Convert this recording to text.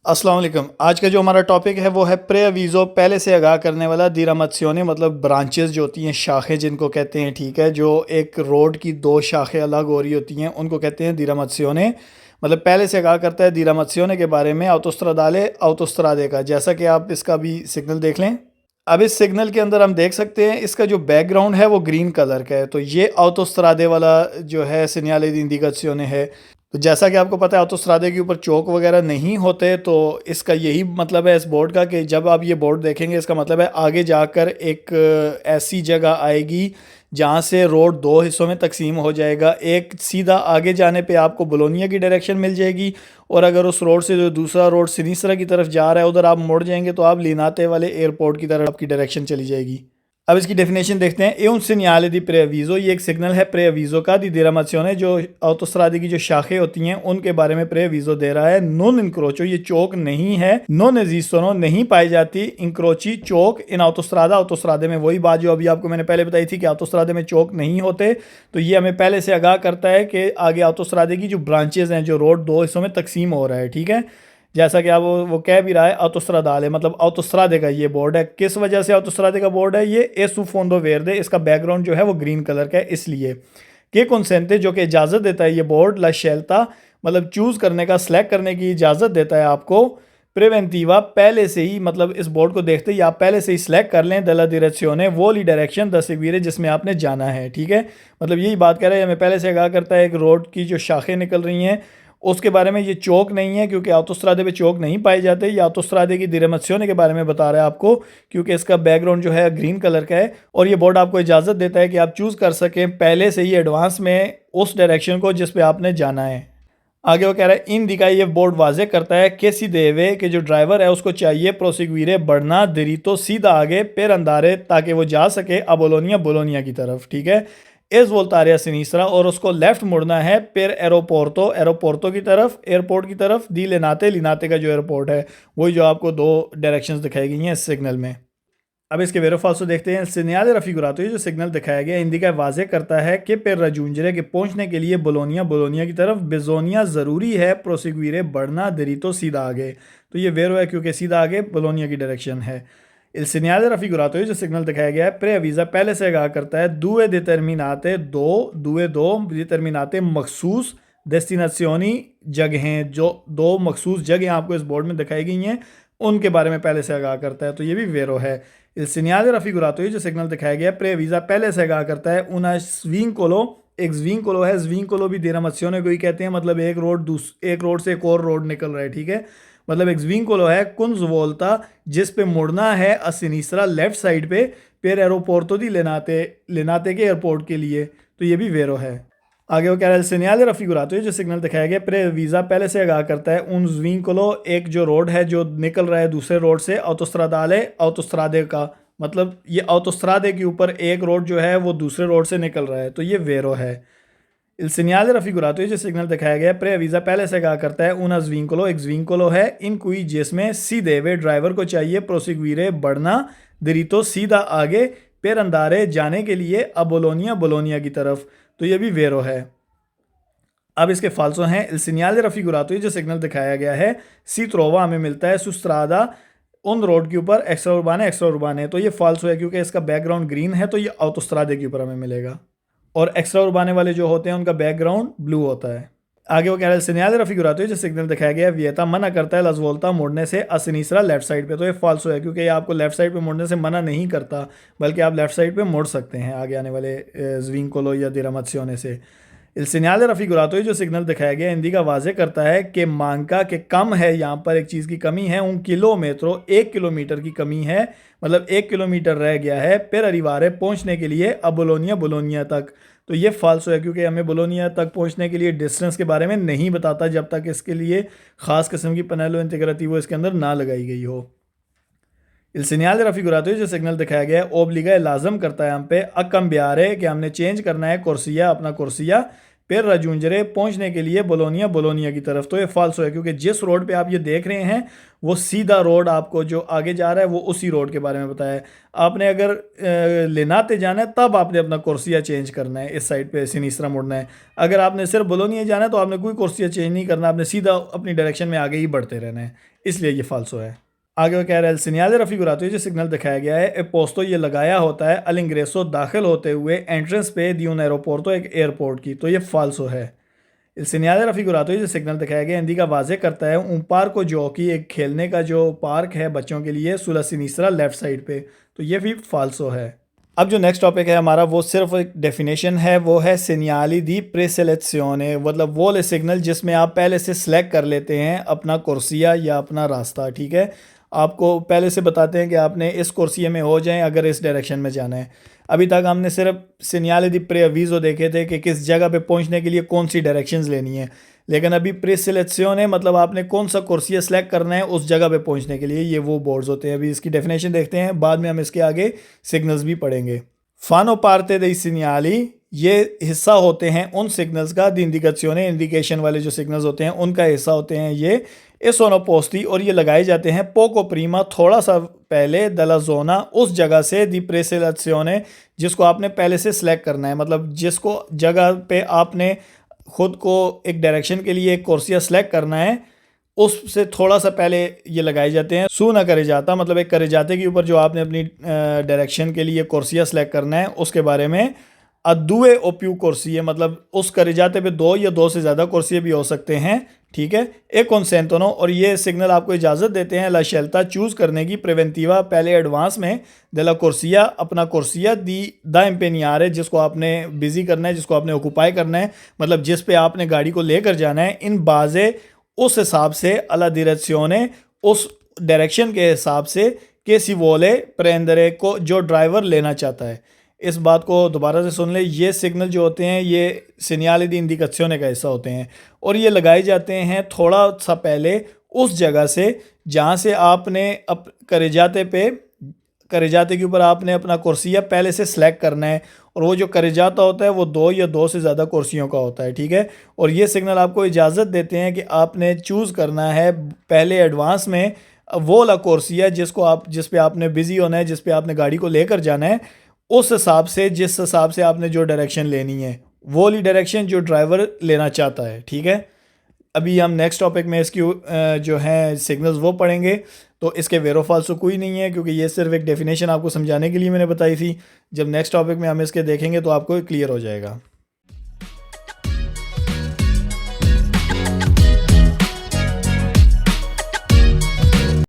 अस्सलाम वालेकुम। आज का जो हमारा टॉपिक है वो है प्रे अवीज़ो, पहले से आगाह करने वाला दिरामत्सियोने, मतलब ब्रांचेस जो होती हैं, शाखें जिनको कहते हैं, ठीक है। जो एक रोड की दो शाखें अलग हो रही होती हैं उनको कहते हैं दिरामत्सियोने। मतलब पहले से आगाह करता है दिरामत्सियोने के बारे में, autostradale autostrade का। जैसा कि आप इसका भी सिग्नल देख लें। अब इस सिग्नल के अंदर हम देख सकते हैं इसका जो बैकग्राउंड है वो ग्रीन कलर का है, तो ये autostrade वाला जो है segnale di indicazione है। तो जैसा कि आपको पता है ऑटोस्ट्रादे के ऊपर चौक वगैरह नहीं होते, तो इसका यही मतलब है इस बोर्ड का कि जब आप ये बोर्ड देखेंगे इसका मतलब है आगे जाकर एक ऐसी जगह आएगी जहाँ से रोड दो हिस्सों में तकसीम हो जाएगा। एक सीधा आगे जाने पे आपको बोलोनिया की डायरेक्शन मिल जाएगी, और अगर उस रोड से जो दूसरा रोड सिनिस्रा की तरफ जा रहा है उधर आप मुड़ जाएंगे तो आप लिनाते वाले एयरपोर्ट की तरफ आपकी डायरेक्शन चली जाएगी। अब इसकी डेफिनेशन देखते हैं। ए उन segnale di preavviso, ये एक सिग्नल है preavviso का, दी diramazione, जो ऑटोस्ट्रादे की जो शाखें होती हैं उनके बारे में preavviso दे रहा है। non incrocio, ये चौक नहीं है। non esistono, नहीं पाई जाती incroci, चौक इन autostrada, ऑटोस्ट्रादे में। वही बात जो अभी आपको मैंने पहले बताई थी कि ऑटोस्ट्रादे में चौक नहीं होते, तो ये हमें पहले से आगाह करता है कि आगे ऑटोस्ट्रादे की जो ब्रांचेज हैं, जो रोड दो हिस्सों में तकसीम हो रहा है, ठीक है। जैसा कि आप वो कह भी रहा है ऑटोस्ट्रादाले, मतलब ऑटोस्ट्रादे का ये बोर्ड है। किस वजह से ऑटोस्ट्रादे का बोर्ड है? ये ए सु फोंदो वेर्दे, इसका बैकग्राउंड जो है वो ग्रीन कलर का है, इसलिए के कंसेंटे, जो कि इजाज़त देता है ये बोर्ड ला शेल्ता, मतलब चूज़ करने का, सेलेक्ट करने की इजाज़त देता है आपको। प्रिवेंटिवा, पहले से ही, मतलब इस बोर्ड को देखते ही आप पहले से ही सिलेक्ट कर लें दला डायरेक्शन वो ली डायरेक्शन द seguire जिसमें आपने जाना है, ठीक है। मतलब यही बात कह रहे हैं, हमें पहले से आगाह करता है एक रोड की जो शाखें निकल रही हैं उसके बारे में। ये चौक नहीं है क्योंकि ऑटोस्ट्रादे पे चौक नहीं पाए जाते। ये ऑटोस्ट्रादे की दिरेमत्सियोने के बारे में बता रहा है आपको, क्योंकि इसका बैकग्राउंड जो है ग्रीन कलर का है, और ये बोर्ड आपको इजाज़त देता है कि आप चूज़ कर सकें पहले से ही एडवांस में उस डायरेक्शन को जिस पे आपने जाना है। आगे वो कह रहा है इन दिखाई, ये बोर्ड वाजे करता है कि सीधे कि जो ड्राइवर है उसको चाहिए प्रोसिक्वीरे, बढ़ना दरीतो, सीधा आगे, पेर अंदारे, ताकि वो जा सके अबोलोनिया, बोलोनिया की तरफ, ठीक है। एस वोल्तारिया सिनीसरा, और उसको लेफ्ट मुड़ना है पेर एरोपोर्टो, एरोपोर्टो की तरफ, एयरपोर्ट की तरफ। दी लेनाते, लिनाते का जो एयरपोर्ट है वही जो आपको दो डायरेक्शंस दिखाई गई हैं इस सिग्नल में। अब इसके वेरो फाल्सो देखते हैं। सिग्नल रफिगुरातो, ये जो सिग्नल दिखाया गया हिंदी का वाजे करता है कि पेर रजूंजरे के पहुंचने के लिए बोलोनिया, बोलोनिया की तरफ, बेजोनिया ज़रूरी है, प्रोसिक्वीरे, बढ़ना दरीतो, सीधा आगे। तो ये वेरो है क्योंकि सीधा आगे बोलोनिया की डायरेक्शन है। इल सिग्नल रफिगुरातो, ये जो सिग्नल दिखाया गया है प्रेअवीज़ा, पहले से आगाह करता है दुए डिटर्मिनाते, दो डिटर्मिनाते मखसूस डेस्टिनेशनी, जगहें, जो दो मखसूस जगहें आपको इस बोर्ड में दिखाई गई हैं उनके बारे में पहले से आगाह करता है, तो ये भी वेरो है। इल सिग्नल रफिगुरातो, ये जो सिग्नल दिखाया गया है प्रेअवीज़ा, पहले से आगाह करता है उना स्विंकोलो, एक स्विंकोलो है। स्विंकोलो भी दिरामत्सियोने को ही कहते हैं, मतलब एक रोड से एक और रोड निकल रहा है, ठीक है। मतलब एक स्विंकोलो है कुंज वोल्ता, जिस पे मुड़ना है असिनीसरा, लेफ्ट साइड पे, पेर एरोपोर्टो दी लेनाते, लेनाते के एयरपोर्ट के लिए, तो ये भी वेरो है। आगे वो कह रहा है सिग्नल रफिगुरातो, जो सिग्नल दिखाया गया प्रे वीज़ा, पहले से आगाह करता है उन स्विंकोलो, एक जो रोड है जो निकल रहा है दूसरे रोड से, ऑटोस्ट्रादाले, ऑटोस्ट्रादे का, मतलब ये ऑटोस्ट्रादे के ऊपर एक रोड जो है वो दूसरे रोड से निकल रहा है, तो ये वेरो है। इल सिग्नल रफिगुरातो, ये जो सिग्नल दिखाया गया प्रेअवीज़ा, पहले से कहा करता है उना स्विंकोलो, एक स्विंकोलो है इन कोई जिसमें सीधे वे ड्राइवर को चाहिए प्रोसिक्वीरे, बढ़ना दरीतो, सीधा आगे, पेर अंदारे, जाने के लिए अबोलोनिया, बोलोनिया की तरफ, तो ये भी वेरो है। अब इसके फाल्सो हैं। इल सिग्नल रफिगुरातो, ये जो सिग्नल दिखाया गया है सी त्रोवा, हमें मिलता है सुस्त्रादा, उन रोड के ऊपर एक्स्ट्रा उर्बाने, एक्स्ट्रा उर्बाने, तो ये फाल्सो है क्योंकि इसका बैकग्राउंड ग्रीन है, तो ये ऑटोस्ट्रादे के ऊपर हमें मिलेगा, और एक्स्ट्रा उर्बाने वाले जो होते हैं उनका बैकग्राउंड ब्लू होता है। आगे वो कह रहा है सिग्नल रफिगुरातो, है जो सिग्नल दिखाया गया है वियता, मना करता है लजवोल्ता, मुड़ने से असिनीसरा, लेफ्ट साइड पे, तो ये फाल्सो है क्योंकि ये आपको लेफ्ट साइड पे मुड़ने से मना नहीं करता, बल्कि आप लेफ्ट साइड पे मुड़ सकते हैं आगे आने वाले स्विंकोलो या दिरामत्सियोने से। इल सिग्नल रफिगुरातो, जो सिग्नल दिखाया गया हिंदी का वाजे करता है कि मांका के कम है, यहाँ पर एक चीज़ की कमी है, उन किलोमीटरों, 1 किलोमीटर की कमी है, मतलब 1 किलोमीटर रह गया है पेर अरिवारे, पहुँचने के लिए अबोलोनिया, बोलोनिया तक, तो ये फाल्सो है क्योंकि हमें बोलोनिया तक पहुंचने के लिए डिस्टेंस के बारे में नहीं बताता जब तक इसके लिए ख़ास किस्म की पनेलो इंटीग्रेटिवो इसके अंदर ना लगाई गई हो। इल सिग्नल रफिगुरातो, जो सिग्नल दिखाया गया है ओब्लिगा, लाजम करता है हम पे अकम ब्यारे, कि हमने चेंज करना है कुर्सिया, अपना कुर्सिया, per raggiungere पहुंचने के लिए बोलोनिया की तरफ। तो ये फाल्सो है क्योंकि जिस रोड पे आप ये देख रहे हैं वो सीधा रोड आपको जो आगे जा रहा है वो उसी रोड के बारे में बताया है। आपने अगर लेनाते जाना है तब आपने अपना कोर्सिया चेंज करना है, इस साइड पे सिनिस्त्रा मुड़ना है। अगर आपने सिर्फ बोलोनिया जाना है तो आपने कोई कोर्सिया चेंज नहीं करना, आपने सीधा अपनी डायरेक्शन में आगे ही बढ़ते रहना है, इसलिए ये फाल्सो है। आगे वो कह रहा है सिग्नल रफिगुरातो जो सिग्नल दिखाया गया है ए पोस्तो ये लगाया होता है अल इंग्रेसो दाखिल होते हुए एंट्रेंस पे दी उन एरोपोर्टो एक एयरपोर्ट की, तो ये फाल्सो है। इल सिग्नल रफिगुरातो जो सिग्नल दिखाया गया हिंदी का वाजे करता है उन पार्क जो कि एक खेलने का जो पार्क है बच्चों के लिए सुला सिनिस्त्रा लेफ्ट साइड पे, तो ये भी फाल्सो है। अब जो नेक्स्ट टॉपिक है हमारा वो सिर्फ एक डेफिनेशन है, वो है सेनियाली दी प्रेसेलेक्सियोने, मतलब वो ले सिग्नल जिसमें आप पहले से सिलेक्ट कर लेते हैं अपना कुर्सिया या अपना रास्ता। ठीक है, आपको पहले से बताते हैं कि आपने इस कुर्सिये में हो जाएं अगर इस डायरेक्शन में जाना है। अभी तक हमने सिर्फ सेनियाले दी प्रेअवीज़ो देखे थे कि किस जगह पे पहुंचने के लिए कौन सी डायरेक्शंस लेनी है, लेकिन अभी प्रेसेलेक्सियोने मतलब आपने कौन सा कुर्सिया सेलेक्ट करना है उस जगह पे पहुंचने के लिए, ये वो बोर्ड्स होते हैं। अभी इसकी डेफिनेशन देखते हैं, बाद में हम इसके आगे सिग्नल्स भी पढ़ेंगे। फानो पार्टे दei segnali ये हिस्सा होते हैं उन सिग्नल्स का, दी इंडिकेशने इंडिकेशन वाले जो सिग्नल्स होते हैं उनका हिस्सा होते हैं ये ए सोनो पोस्टी, और ये लगाए जाते हैं पोको प्रीमा थोड़ा सा पहले दला जोना उस जगह से दी प्रेसेलेक्सियोने जिसको आपने पहले से सिलेक्ट करना है, मतलब जिसको जगह पे आपने खुद को एक डायरेक्शन के लिए एक कुर्सिया सेलेक्ट करना है उससे थोड़ा सा पहले ये लगाए जाते हैं। सू ना करे जाता मतलब एक करे जाते के ऊपर जो आपने अपनी डायरेक्शन के लिए कुर्सिया सेलेक्ट करना है उसके बारे में। अदुए ओप्यू कुर्सी मतलब उस करे जाते पे दो या दो से ज़्यादा कुर्सियाँ भी हो सकते हैं। ठीक है, एक कॉन्सेंटोनो, और ये सिग्नल आपको इजाज़त देते हैं ला शेल्ता चूज़ करने की प्रिवेंटिवा पहले एडवांस में दला कुर्सिया अपना कुर्सिया दी दा एम्पेनियार है जिसको आपने बिजी करना है, जिसको आपने ऑक्यूपाई करना है, मतलब जिस पे आपने गाड़ी को लेकर जाना है। इन बाजे उस हिसाब से अला डिरेक्शियोने उस डायरेक्शन के हिसाब से के सिवोले प्रेंदरे को जो ड्राइवर लेना चाहता है। इस बात को दोबारा से सुन ले, ये सिग्नल जो होते हैं ये सेनियाले दी इंडिकेशने का हिस्सा होते हैं और ये लगाए जाते हैं थोड़ा सा पहले उस जगह से जहाँ से आपने करे जाते के ऊपर आपने अपना कुर्सिया पहले से सिलेक्ट करना है, और वो जो करे जाता होता है वो दो या दो से ज़्यादा कुर्सियों का होता है। ठीक है, और ये सिग्नल आपको इजाज़त देते हैं कि आपने चूज़ करना है पहले एडवांस में वो ला कुर्सिया जिस पे आपने बिज़ी होना है, जिस पे आपने गाड़ी को लेकर जाना है, उस हिसाब से जिस हिसाब से आपने जो डायरेक्शन लेनी है वो वाली डायरेक्शन जो ड्राइवर लेना चाहता है। ठीक है, अभी हम नेक्स्ट टॉपिक में इसकी जो हैं सिग्नल्स वो पढ़ेंगे, तो इसके वेरो फाल्सो कोई नहीं है क्योंकि ये सिर्फ एक डेफिनेशन आपको समझाने के लिए मैंने बताई थी। जब नेक्स्ट टॉपिक में हम इसके देखेंगे तो आपको क्लियर हो जाएगा।